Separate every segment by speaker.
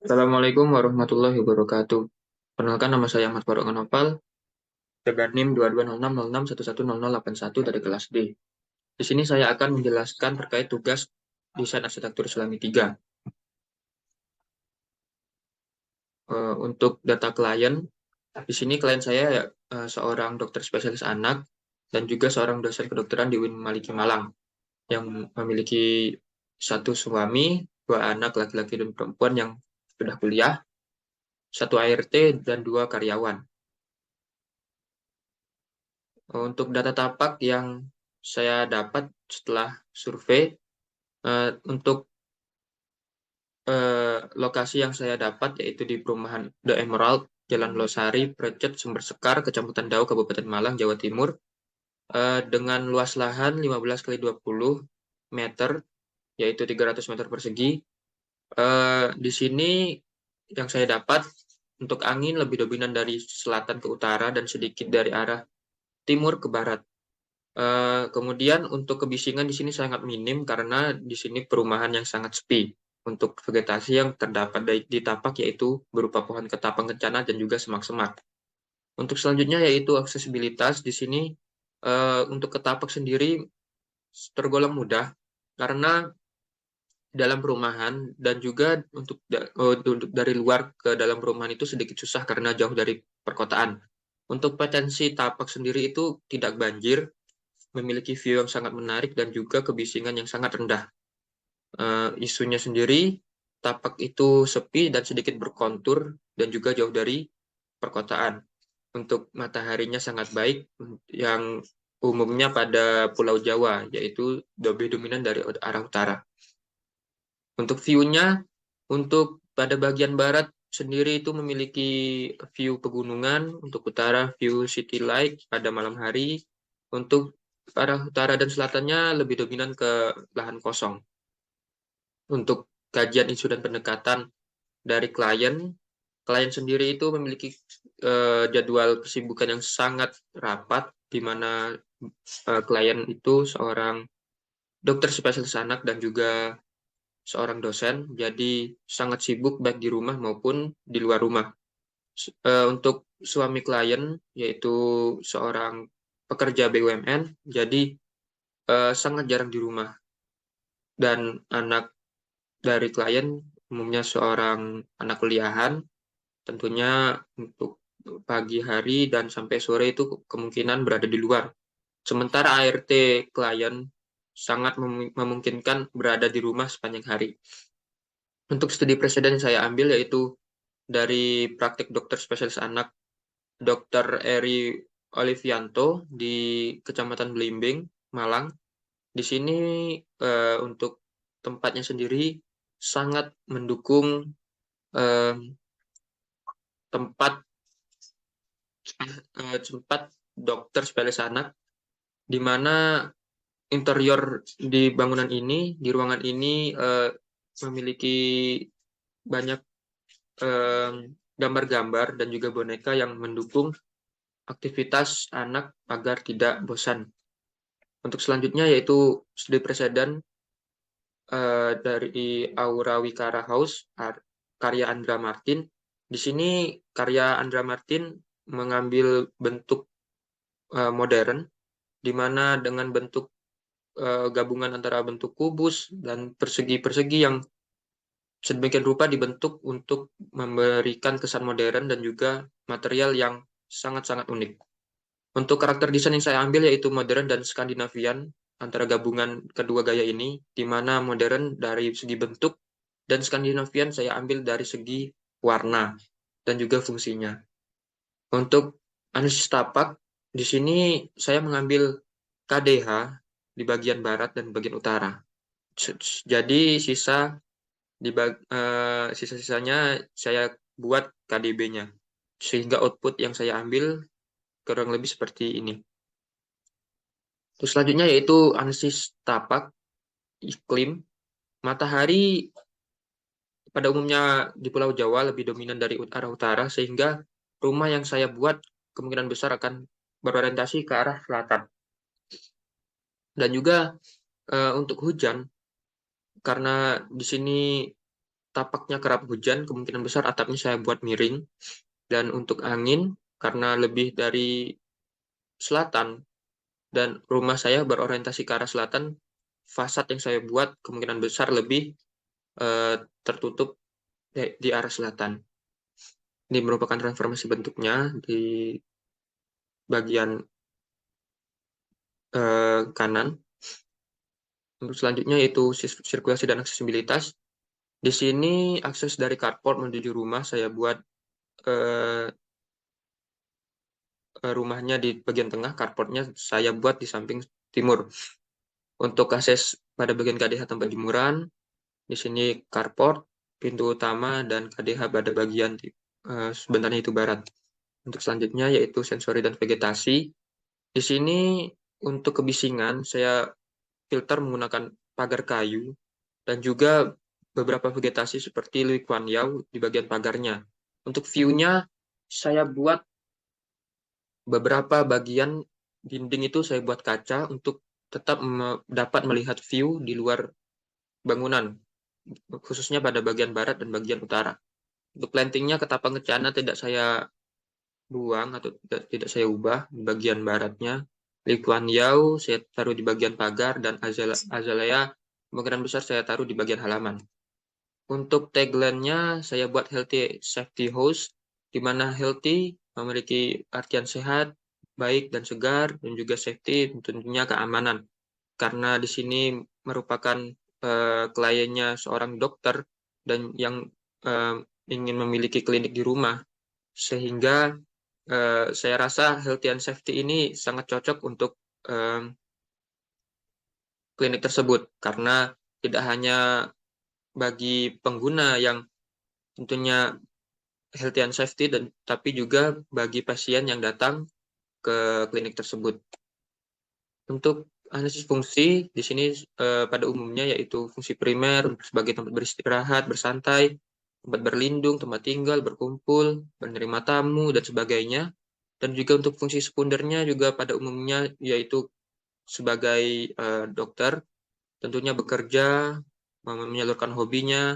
Speaker 1: Assalamualaikum warahmatullahi wabarakatuh. Perkenalkan nama saya Ahmad Faruk Nopal, dengan NIM 220606110081 dari kelas D. Di sini saya akan menjelaskan terkait tugas desain arsitektur Islami 3. Untuk data klien, di sini klien saya seorang dokter spesialis anak dan juga seorang dosen kedokteran di UIN Maliki Malang yang memiliki satu suami, dua anak laki-laki dan perempuan yang sudah kuliah, satu ART dan dua karyawan. Untuk data tapak yang saya dapat setelah survei, untuk lokasi yang saya dapat yaitu di perumahan The Emerald, Jalan Losari, Precet, Sumber Sekar, Kecamatan Dau, Kabupaten Malang, Jawa Timur, dengan luas lahan 15 kali 20 meter, yaitu 300 meter persegi. Di sini yang saya dapat untuk angin lebih dominan dari selatan ke utara dan sedikit dari arah timur ke barat. Kemudian untuk kebisingan di sini sangat minim karena di sini perumahan yang sangat sepi. Untuk vegetasi yang terdapat di tapak yaitu berupa pohon ketapang kencana dan juga semak-semak. Untuk selanjutnya yaitu aksesibilitas di sini, untuk ketapak sendiri tergolong mudah karena dalam perumahan dan juga untuk dari luar ke dalam perumahan itu sedikit susah karena jauh dari perkotaan. Untuk potensi tapak sendiri itu tidak banjir, memiliki view yang sangat menarik dan juga kebisingan yang sangat rendah. Isunya sendiri, tapak itu sepi dan sedikit berkontur dan juga jauh dari perkotaan. Untuk mataharinya sangat baik, yang umumnya pada Pulau Jawa, yaitu lebih dominan dari arah utara. Untuk view-nya, untuk pada bagian barat sendiri itu memiliki view pegunungan, untuk utara view city light pada malam hari, untuk arah utara dan selatannya lebih dominan ke lahan kosong. Untuk kajian isu dan pendekatan dari klien, klien sendiri itu memiliki jadwal kesibukan yang sangat rapat, di mana klien itu seorang dokter spesialis anak dan juga seorang dosen, jadi sangat sibuk baik di rumah maupun di luar rumah. Untuk suami klien, yaitu seorang pekerja BUMN, jadi sangat jarang di rumah. Dan anak dari klien umumnya seorang anak kuliahan, tentunya untuk pagi hari dan sampai sore itu kemungkinan berada di luar. Sementara ART klien sangat memungkinkan berada di rumah sepanjang hari. Untuk studi presiden yang saya ambil yaitu dari praktik dokter spesialis anak Dr. Eri Olivianto di Kecamatan Belimbing, Malang. Di sini untuk tempatnya sendiri sangat mendukung eh, tempat tempat dokter spesialis anak, di mana interior di bangunan ini, di ruangan ini memiliki banyak eh, gambar-gambar dan juga boneka yang mendukung aktivitas anak agar tidak bosan. Untuk selanjutnya yaitu studi preseden dari Aura Wikara House, karya Andra Martin. Di sini karya Andra Martin mengambil bentuk modern, di mana dengan bentuk gabungan antara bentuk kubus dan persegi-persegi yang sedemikian rupa dibentuk untuk memberikan kesan modern dan juga material yang sangat-sangat unik. Untuk karakter desain yang saya ambil yaitu modern dan Skandinavian, antara gabungan kedua gaya ini, di mana modern dari segi bentuk dan Skandinavian saya ambil dari segi warna dan juga fungsinya. Untuk analisis tapak, di sini saya mengambil KDH di bagian barat dan bagian utara. Jadi sisa-sisanya saya buat KDB-nya, sehingga output yang saya ambil kurang lebih seperti ini. Terus selanjutnya yaitu analisis tapak iklim. Matahari pada umumnya di Pulau Jawa lebih dominan dari arah utara, sehingga rumah yang saya buat kemungkinan besar akan berorientasi ke arah selatan. Dan juga untuk hujan, karena di sini tapaknya kerap hujan, kemungkinan besar atapnya saya buat miring. Dan untuk angin, karena lebih dari selatan dan rumah saya berorientasi ke arah selatan, fasad yang saya buat kemungkinan besar lebih tertutup di arah selatan. Ini merupakan transformasi bentuknya di bagian kanan. Untuk selanjutnya yaitu sirkulasi dan aksesibilitas. Di sini akses dari carport menuju rumah saya buat eh, rumahnya di bagian tengah, carportnya saya buat di samping timur. Untuk akses pada bagian KDH tempat jemuran, di sini carport, pintu utama, dan KDH pada bagian sebenarnya itu barat. Untuk selanjutnya yaitu sensori dan vegetasi. Di sini untuk kebisingan saya filter menggunakan pagar kayu dan juga beberapa vegetasi seperti Lee Kuan Yew di bagian pagarnya. Untuk view-nya saya buat beberapa bagian dinding itu saya buat kaca untuk tetap dapat melihat view di luar bangunan, khususnya pada bagian barat dan bagian utara. Untuk plantingnya ketapang kencana tidak saya buang atau tidak saya ubah di bagian baratnya. Lee Kuan Yew saya taruh di bagian pagar dan azalea kemungkinan besar saya taruh di bagian halaman. Untuk tagline-nya saya buat healthy safety house, di mana healthy memiliki artian sehat, baik dan segar, dan juga safety tentunya keamanan. Karena di sini merupakan kliennya seorang dokter dan yang eh, ingin memiliki klinik di rumah, sehingga saya rasa healthy and safety ini sangat cocok untuk eh, klinik tersebut karena tidak hanya bagi pengguna yang tentunya healthy and safety dan tapi juga bagi pasien yang datang ke klinik tersebut. Untuk analisis fungsi di sini pada umumnya yaitu fungsi primer sebagai tempat beristirahat, bersantai, tempat berlindung, tempat tinggal, berkumpul, menerima tamu dan sebagainya. Dan juga untuk fungsi sekundernya juga pada umumnya yaitu sebagai dokter tentunya bekerja, menyalurkan hobinya,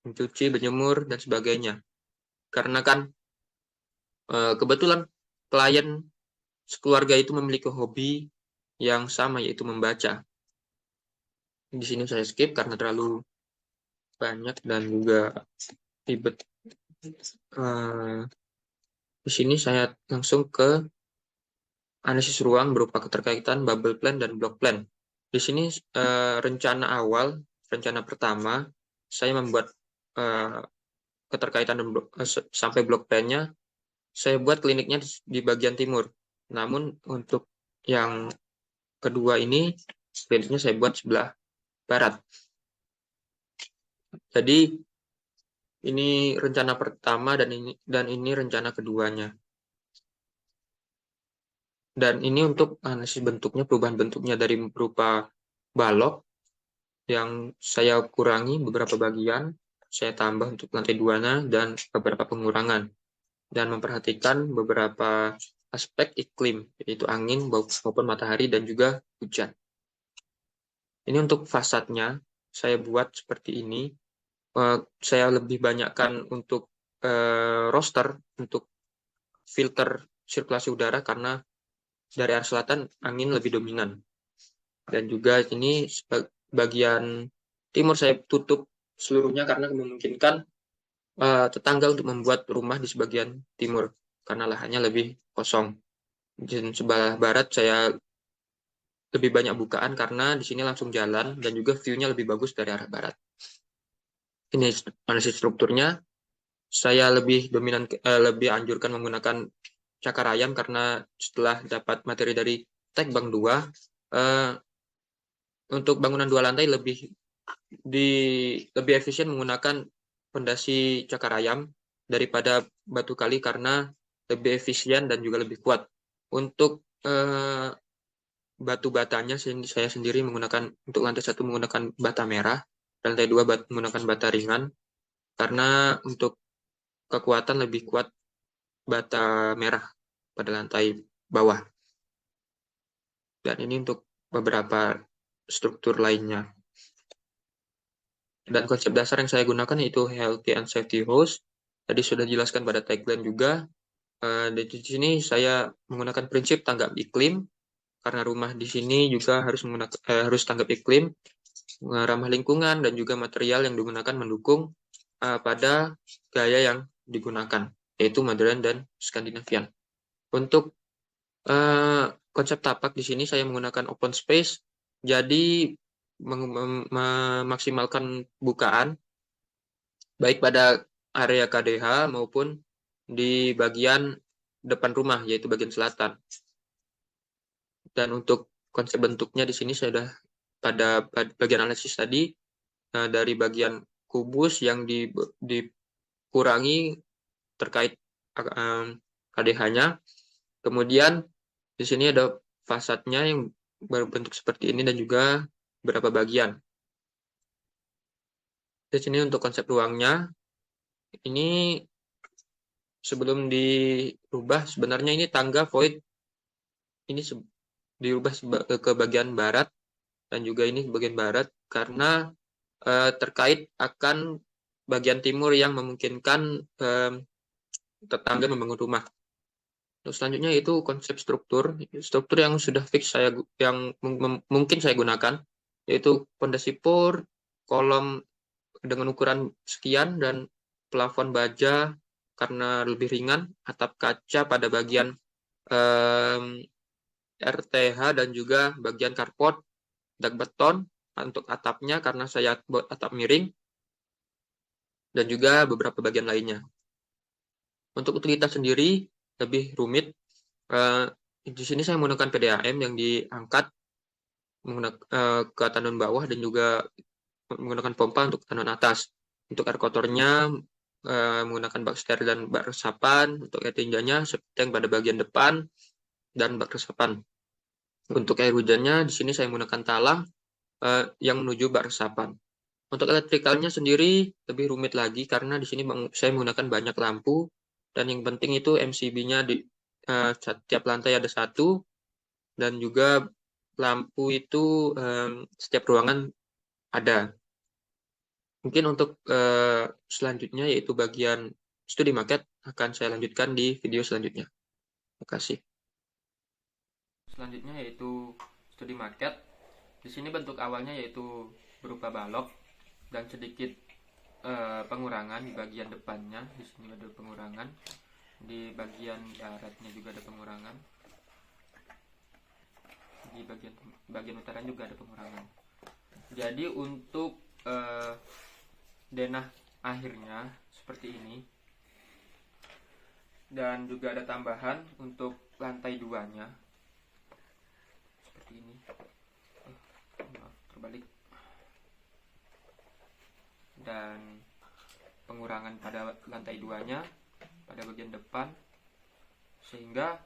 Speaker 1: mencuci, berjemur dan sebagainya. Karena kan kebetulan klien sekeluarga itu memiliki hobi yang sama yaitu membaca. Di sini saya skip karena terlalu banyak dan juga ribet. Eh, di sini saya langsung ke analisis ruang berupa keterkaitan bubble plan dan block plan. Di sini rencana awal, rencana pertama, saya membuat eh, keterkaitan dan sampai block plan-nya, saya buat kliniknya di bagian timur. Namun untuk yang kedua ini, kliniknya saya buat sebelah barat. Jadi ini rencana pertama dan ini rencana keduanya. Dan ini untuk analisis bentuknya, perubahan bentuknya dari berupa balok yang saya kurangi beberapa bagian, saya tambah untuk lantai duanya dan beberapa pengurangan. Dan memperhatikan beberapa aspek iklim, yaitu angin, maupun matahari, dan juga hujan. Ini untuk fasadnya, saya buat seperti ini. Saya lebih banyakkan untuk roster, untuk filter sirkulasi udara, karena dari arah selatan angin lebih dominan. Dan juga ini bagian timur saya tutup seluruhnya karena memungkinkan tetangga untuk membuat rumah di sebagian timur karena lahannya lebih kosong. Dan sebelah barat saya lebih banyak bukaan karena di sini langsung jalan dan juga view-nya lebih bagus dari arah barat. Ini analisis strukturnya. Saya lebih dominan, lebih anjurkan menggunakan cakar ayam karena setelah dapat materi dari Tekbang 2, eh, untuk bangunan 2 lantai di lebih efisien menggunakan fondasi cakar ayam daripada batu kali karena lebih efisien dan juga lebih kuat. Untuk batu batanya saya sendiri menggunakan untuk lantai 1 menggunakan bata merah, lantai 2 menggunakan bata ringan karena untuk kekuatan lebih kuat bata merah pada lantai bawah. Dan ini untuk beberapa struktur lainnya. Dan konsep dasar yang saya gunakan yaitu healthy and safety host. Tadi sudah dijelaskan pada tagline juga. Di sini saya menggunakan prinsip tanggap iklim, karena rumah di sini juga harus tanggap iklim, ramah lingkungan, dan juga material yang digunakan mendukung pada gaya yang digunakan, yaitu modern dan Skandinavian. Untuk konsep tapak di sini saya menggunakan open space, jadi memaksimalkan bukaan baik pada area KDH maupun di bagian depan rumah, yaitu bagian selatan. Dan untuk konsep bentuknya di sini saya sudah pada bagian analisis tadi, dari bagian kubus yang dikurangi terkait KDH-nya. Kemudian di sini ada fasadnya yang berbentuk seperti ini dan juga beberapa bagian. Di sini untuk konsep ruangnya, ini sebelum dirubah sebenarnya ini tangga void ini dirubah ke bagian barat, dan juga ini bagian barat karena terkait akan bagian timur yang memungkinkan tetangga membangun rumah. Terus selanjutnya itu konsep struktur yang sudah fix yang mungkin saya gunakan, yaitu pondasi pour, kolom dengan ukuran sekian, dan plafon baja karena lebih ringan, atap kaca pada bagian RTH dan juga bagian carport, dak beton untuk atapnya karena saya buat atap miring, dan juga beberapa bagian lainnya. Untuk utilitas sendiri lebih rumit. Di sini saya menggunakan PDAM yang diangkat ke tandon bawah dan juga menggunakan pompa untuk tandon atas. Untuk air kotornya menggunakan bak steril dan bak resapan. Untuk air tinjanya septeng pada bagian depan dan bak resapan. Untuk air hujannya di sini saya menggunakan talang yang menuju bak resapan. Untuk elektrikalnya sendiri lebih rumit lagi karena di sini saya menggunakan banyak lampu, dan yang penting itu MCB-nya di setiap lantai ada satu, dan juga lampu itu setiap ruangan ada. Mungkin untuk selanjutnya yaitu bagian studi market akan saya lanjutkan di video selanjutnya. Terima kasih. Selanjutnya yaitu studi market. Di sini bentuk awalnya yaitu berupa balok dan sedikit pengurangan di bagian depannya. Di sini ada pengurangan, di bagian daratnya juga ada pengurangan, di bagian utara juga ada pengurangan. Jadi untuk denah akhirnya seperti ini, dan juga ada tambahan untuk lantai 2-nya seperti ini. Maaf, terbalik. Dan pengurangan pada lantai 2-nya pada bagian depan, sehingga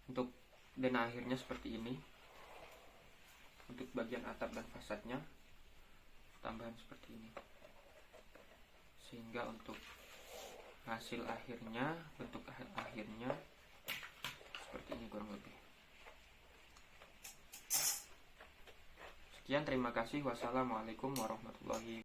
Speaker 1: untuk denah akhirnya seperti ini. Untuk bagian atap dan fasadnya tambahan seperti ini, sehingga untuk hasil akhirnya, bentuk akhirnya seperti ini kurang lebih. Sekian, terima kasih. Wassalamualaikum warahmatullahi wabarakatuh.